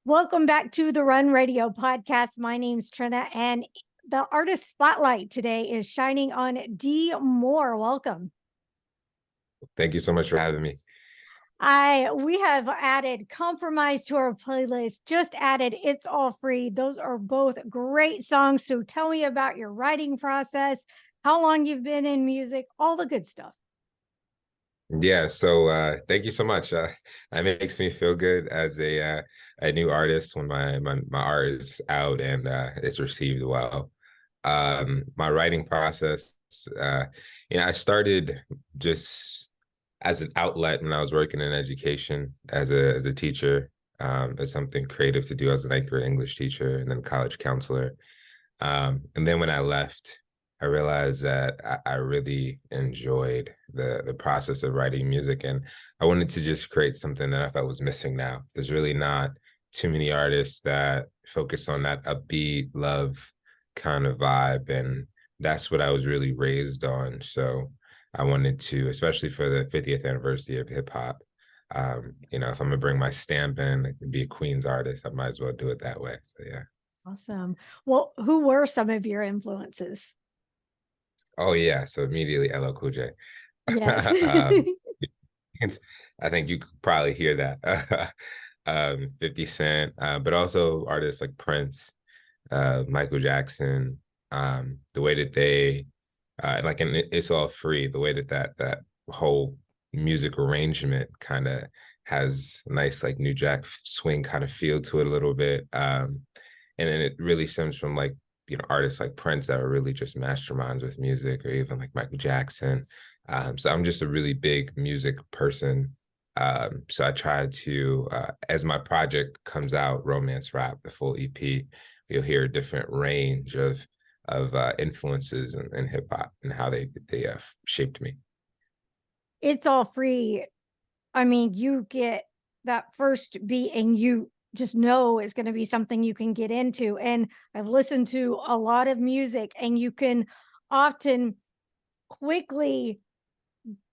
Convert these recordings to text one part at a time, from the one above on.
Welcome back to the Run Radio podcast. My name's Trina, and the artist spotlight today is shining on D Moore. Welcome. Thank you so much for having me. We have added Compromise to our playlist, just added It's All Free. Those are both great songs. So tell me about your writing process, how long you've been in music, all the good stuff. Yeah, so thank you so much. That makes me feel good as a new artist when my art is out and it's received well. My writing process, uh, I started just as an outlet when I was working in education as a teacher, as something creative to do as a ninth grade English teacher and then college counselor. And then when I left, I realized that I really enjoyed the process of writing music, and I wanted to just create something that I felt was missing now. There's really not too many artists that focus on that upbeat love kind of vibe, and that's what I was really raised on. So I wanted to, especially for the 50th anniversary of hip hop, if I'm gonna bring my stamp in, be a Queens artist, I might as well do it that way. So yeah. Awesome. Well, who were some of your influences? Oh yeah, so immediately LL Cool J. Yes. um, I think you could probably hear that. 50 Cent, but also artists like Prince, Michael Jackson, the way that they and It's All Free, the way that whole music arrangement kind of has a nice like New Jack swing kind of feel to it a little bit. And then it really stems from like artists like Prince that are really just masterminds with music, or even like Michael Jackson. So I'm just a really big music person. So I try to, as my project comes out, Romance Rap, the full EP, you'll hear a different range of influences in hip hop and how they shaped me. It's All Free. I mean, you get that first beat and you just know it's going to be something you can get into. And I've listened to a lot of music, and you can often quickly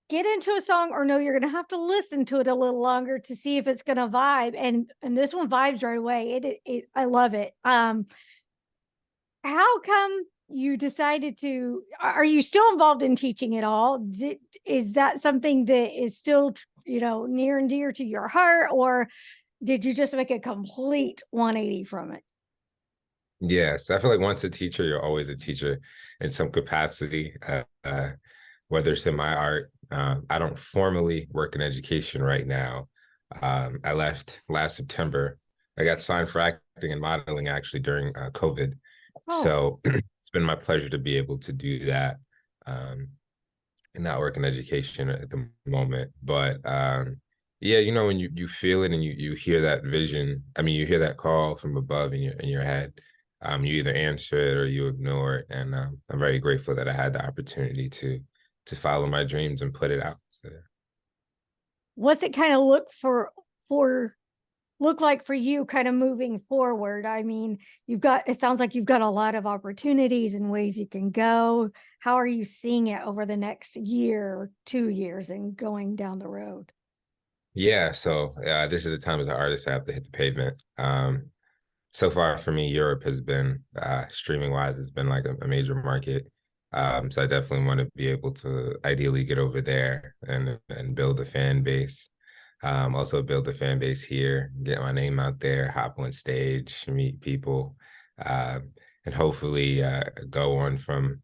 get into a song or know you're going to have to listen to it a little longer to see if it's going to vibe. And this one vibes right away. It I love it. How come you decided to, are you still involved in teaching at all? Is that something that is still, near and dear to your heart, or did you just make a complete 180 from it? Yes, I feel like once a teacher, you're always a teacher in some capacity, whether it's in my art. I don't formally work in education right now. I left last September. I got signed for acting and modeling actually during COVID. Oh, So it's been my pleasure to be able to do that, um, and not work in education at the moment. But yeah, when you feel it and you hear that vision, I mean, you hear that call from above in your head, you either answer it or you ignore it. And I'm very grateful that I had the opportunity to follow my dreams and put it out. So. what's it kind of for look like for you kind of moving forward? I mean, it sounds like you've got a lot of opportunities and ways you can go. How are you seeing it over the next year or 2 years and going down the road? Yeah, so this is the time as an artist I have to hit the pavement. So far for me, Europe has been streaming wise, it's been like a major market. So I definitely want to be able to ideally get over there and build a fan base. Also build a fan base here, get my name out there, hop on stage, meet people, uh, and hopefully go on from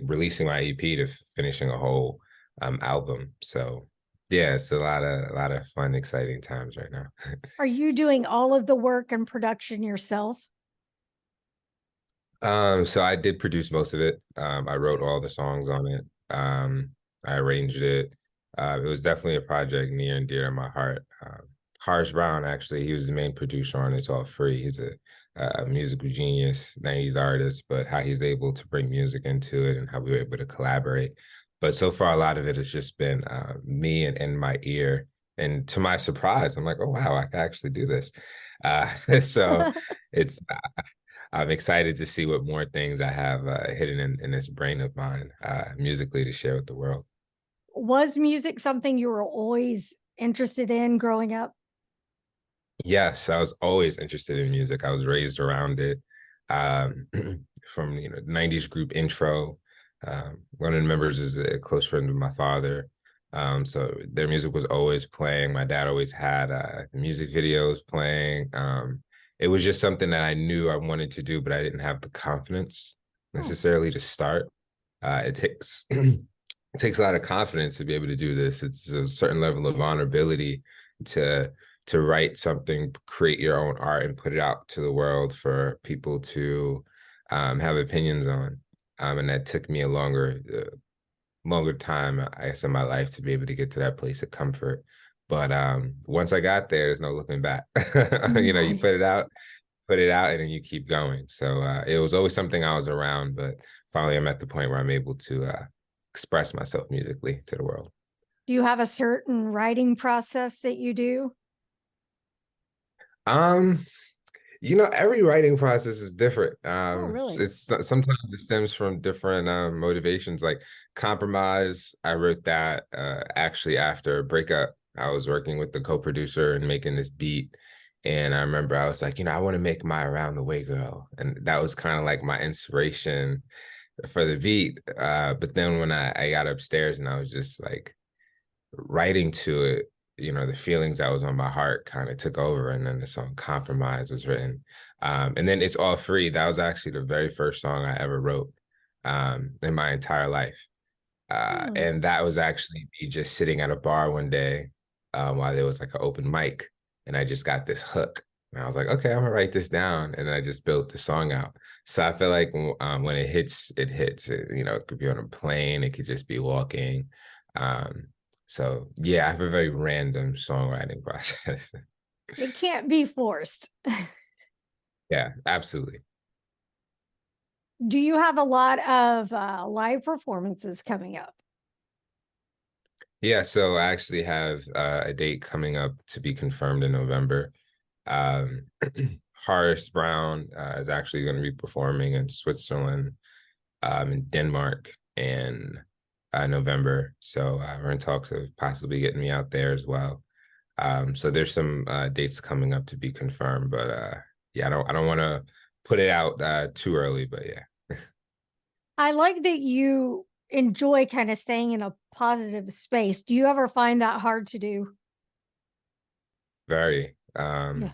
releasing my EP to finishing a whole album. So yeah, it's a lot of fun, exciting times right now. Are you doing all of the work and production yourself? So I did produce most of it. I wrote all the songs on it. I arranged it. It was definitely a project near and dear to my heart. Harsh Brown, actually, he was the main producer on It's All Free. He's a musical genius, 90s artist, but how he's able to bring music into it and how we were able to collaborate. But so far, a lot of it has just been me and my ear. And to my surprise, I'm like, oh, wow, I can actually do this. So it's I'm excited to see what more things I have hidden in this brain of mine, musically, to share with the world. Was music something you were always interested in growing up? Yes, I was always interested in music. I was raised around it. Um, from the 90s group Intro. One of the members is a close friend of my father. So their music was always playing. My dad always had music videos playing. It was just something that I knew I wanted to do, but I didn't have the confidence Hmm. necessarily to start. It takes it takes a lot of confidence to be able to do this. It's a certain level of vulnerability to write something, create your own art, and put it out to the world for people to have opinions on. And that took me a longer time, I guess, in my life to be able to get to that place of comfort. But once I got there, there's no looking back. You Nice. put it out, and then you keep going. So it was always something I was around, but finally, I'm at the point where I'm able to express myself musically to the world. Do you have a certain writing process that you do? Um, every writing process is different. Oh, really? It's sometimes it stems from different motivations. Like Compromise, I wrote that actually after a breakup. I was working with the co-producer and making this beat. And I remember I was like, I want to make my Around the Way Girl. And that was kind of like my inspiration for the beat. But then when I got upstairs and I was just like writing to it, the feelings that was on my heart kind of took over, and then the song Compromise was written. And then It's All Free. That was actually the very first song I ever wrote in my entire life. Hmm. And that was actually me just sitting at a bar one day while there was like an open mic, and I just got this hook. And I was like, okay, I'm gonna write this down, and then I just built the song out. So I feel like when it hits, it hits. It could be on a plane, it could just be walking. Um, so yeah, I have a very random songwriting process. It can't be forced. Yeah, absolutely. Do you have a lot of live performances coming up? Yeah, so I actually have a date coming up to be confirmed in November. Um, Horace Brown is actually going to be performing in Switzerland, in Denmark in November. So we're in talks of possibly getting me out there as well. So there's some dates coming up to be confirmed, but yeah, I don't want to put it out too early, but yeah. I like that you enjoy kind of staying in a positive space. Do you ever find that hard to do? Very. Yeah.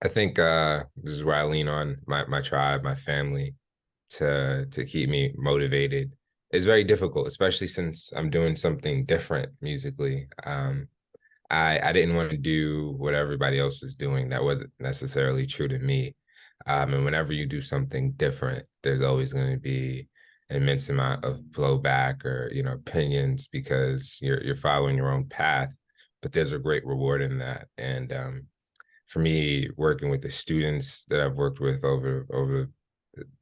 I think this is where I lean on my tribe, my family, to keep me motivated. It's very difficult, especially since I'm doing something different musically. I didn't want to do what everybody else was doing. That wasn't necessarily true to me. And whenever you do something different, there's always going to be an immense amount of blowback or opinions because you're following your own path. But there's a great reward in that. And for me, working with the students that I've worked with over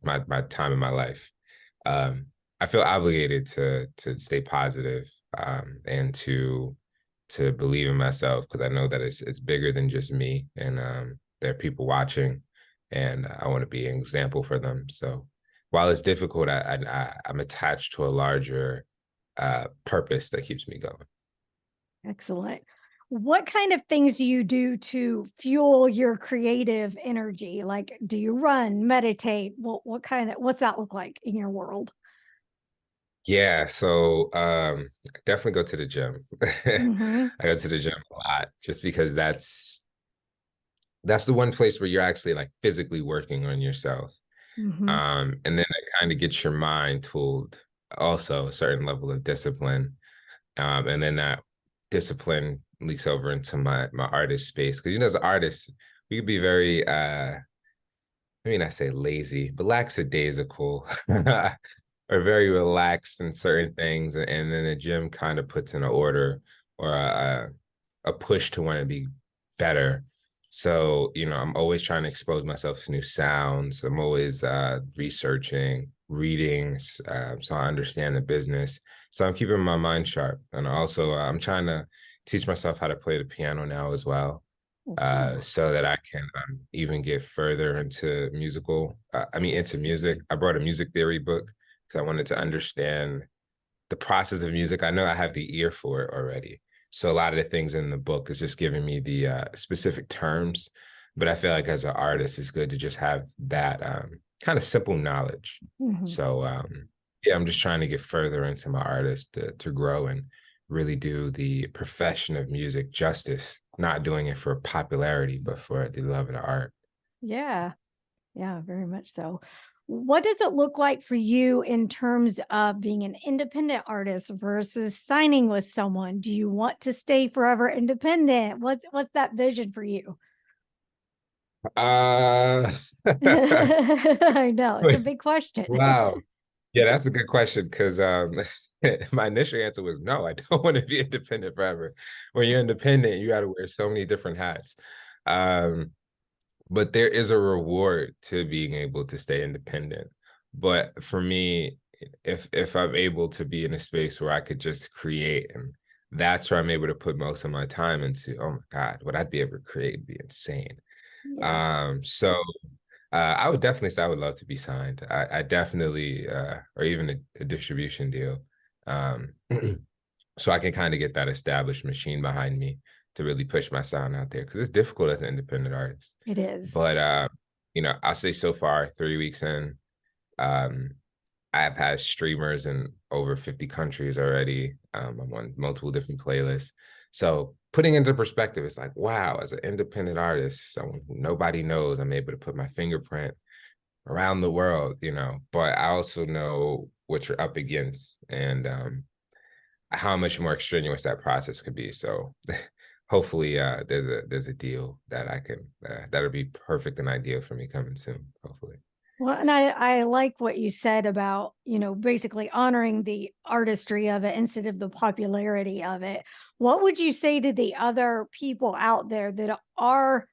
my time in my life, um, I feel obligated to stay positive, and to believe in myself because I know that it's bigger than just me, and there are people watching, and I want to be an example for them. So while it's difficult, I'm attached to a larger purpose that keeps me going. Excellent. What kind of things do you do to fuel your creative energy? Like, do you run, meditate? What's that look like in your world? Yeah, so definitely go to the gym. Mm-hmm. I go to the gym a lot just because that's the one place where you're actually like physically working on yourself. Mm-hmm. And then it kind of gets your mind tooled, also a certain level of discipline. And then that discipline leaks over into my artist space. Because as an artist, we could be very I mean, I say lazy, but lackadaisical, or very relaxed in certain things, and then the gym kind of puts in an order or a push to want to be better. So, I'm always trying to expose myself to new sounds. I'm always researching, reading, so I understand the business. So I'm keeping my mind sharp, and also I'm trying to teach myself how to play the piano now as well, Oh, cool. so that I can even get further into music. I brought a music theory book because I wanted to understand the process of music. I know I have the ear for it already. So a lot of the things in the book is just giving me the specific terms. But I feel like as an artist, it's good to just have that kind of simple knowledge. Mhm. So yeah, I'm just trying to get further into my artist to grow and really do the profession of music justice, not doing it for popularity, but for the love of the art. Yeah. Yeah, very much so. What does it look like for you in terms of being an independent artist versus signing with someone? Do you want to stay forever independent? What's that vision for you? Uh, I know, it's a big question. wow. Yeah, that's a good question because my initial answer was no, I don't want to be independent forever. When you're independent, you got to wear so many different hats. Um, but there is a reward to being able to stay independent. But for me, if I'm able to be in a space where I could just create, and that's where I'm able to put most of my time into, oh my God, what I'd be able to create would be insane. Yeah, So I would definitely say I would love to be signed. I definitely, or even a distribution deal, um, so I can kind of get that established machine behind me to really push my sound out there because it's difficult as an independent artist. it is. But I'll say so far, 3 weeks in, um, I've had streamers in over 50 countries already. I'm on multiple different playlists. So putting into perspective, it's like, wow, as an independent artist, someone who nobody knows, I'm able to put my fingerprint around the world, but I also know what you're up against and how much more extraneous that process could be. So hopefully there's a deal that I can that'll be perfect and ideal for me coming soon, hopefully. Well, and I like what you said about, basically honoring the artistry of it instead of the popularity of it. What would you say to the other people out there that are,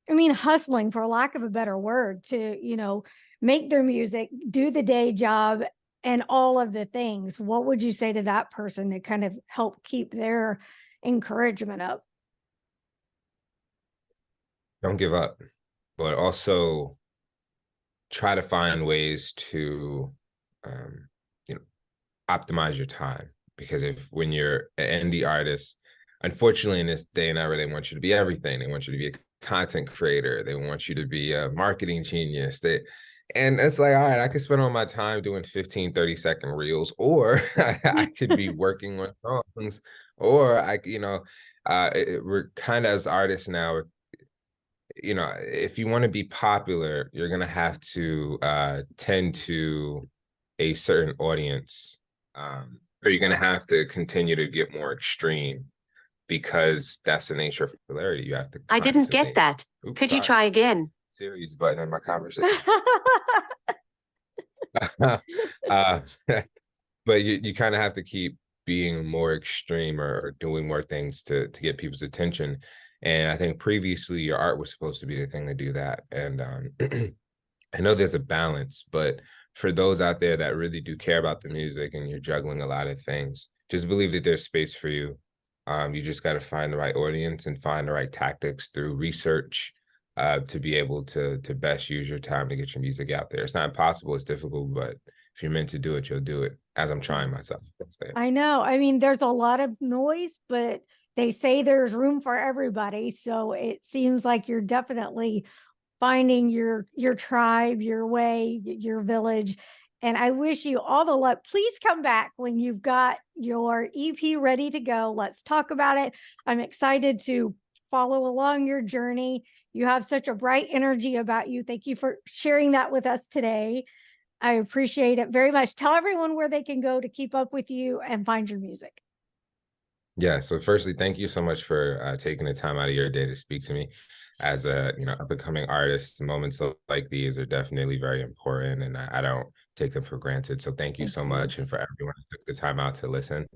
I mean, hustling for lack of a better word to, make their music, do the day job and all of the things? What would you say to that person to kind of help keep their encouragement up? Don't give up, but also try to find ways to um, you know optimize your time because if when you're an indie artist, unfortunately in this day and era, they want you to be everything. They want you to be a content creator. They want you to be a marketing genius. And it's like, all right, I could spend all my time doing 15, 30-second reels, or I could be working on songs, or we're kind of as artists now, if you want to be popular, you're gonna have to tend to a certain audience, or you're gonna have to continue to get more extreme because that's the nature of popularity. You have to I didn't get constantly. that. Oops, Could you sorry. try again? Serious button in my conversation. uh, but you kind of have to keep being more extreme or doing more things to get people's attention. And I think previously your art was supposed to be the thing to do that. And I know there's a balance, but for those out there that really do care about the music and you're juggling a lot of things, just believe that there's space for you. You just got to find the right audience and find the right tactics through research to be able to best use your time to get your music out there. It's not impossible, it's difficult, but if you're meant to do it, you'll do it, as I'm trying myself. I know. I mean, there's a lot of noise, but they say there's room for everybody. So it seems like you're definitely finding your tribe, your way, your village. And I wish you all the luck. Please come back when you've got your EP ready to go. Let's talk about it. I'm excited to follow along your journey. You have such a bright energy about you. Thank you for sharing that with us today. I appreciate it very much. Tell everyone where they can go to keep up with you and find your music. Yeah. So firstly, thank you so much for taking the time out of your day to speak to me. As a up and coming artist, moments like these are definitely very important, and I don't take them for granted. So thank you Thank so you. much, and for everyone who took the time out to listen.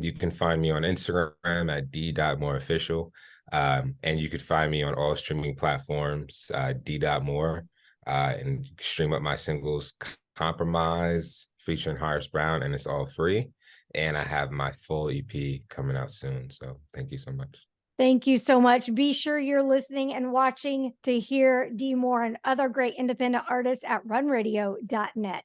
You can find me on Instagram at d.moreofficial, and you could find me on all streaming platforms, d.more, and stream up my singles Compromise featuring Horace Brown, and it's all free. And I have my full EP coming out soon. So thank you so much. Thank you so much. Be sure you're listening and watching to hear D Moore and other great independent artists at runradio.net.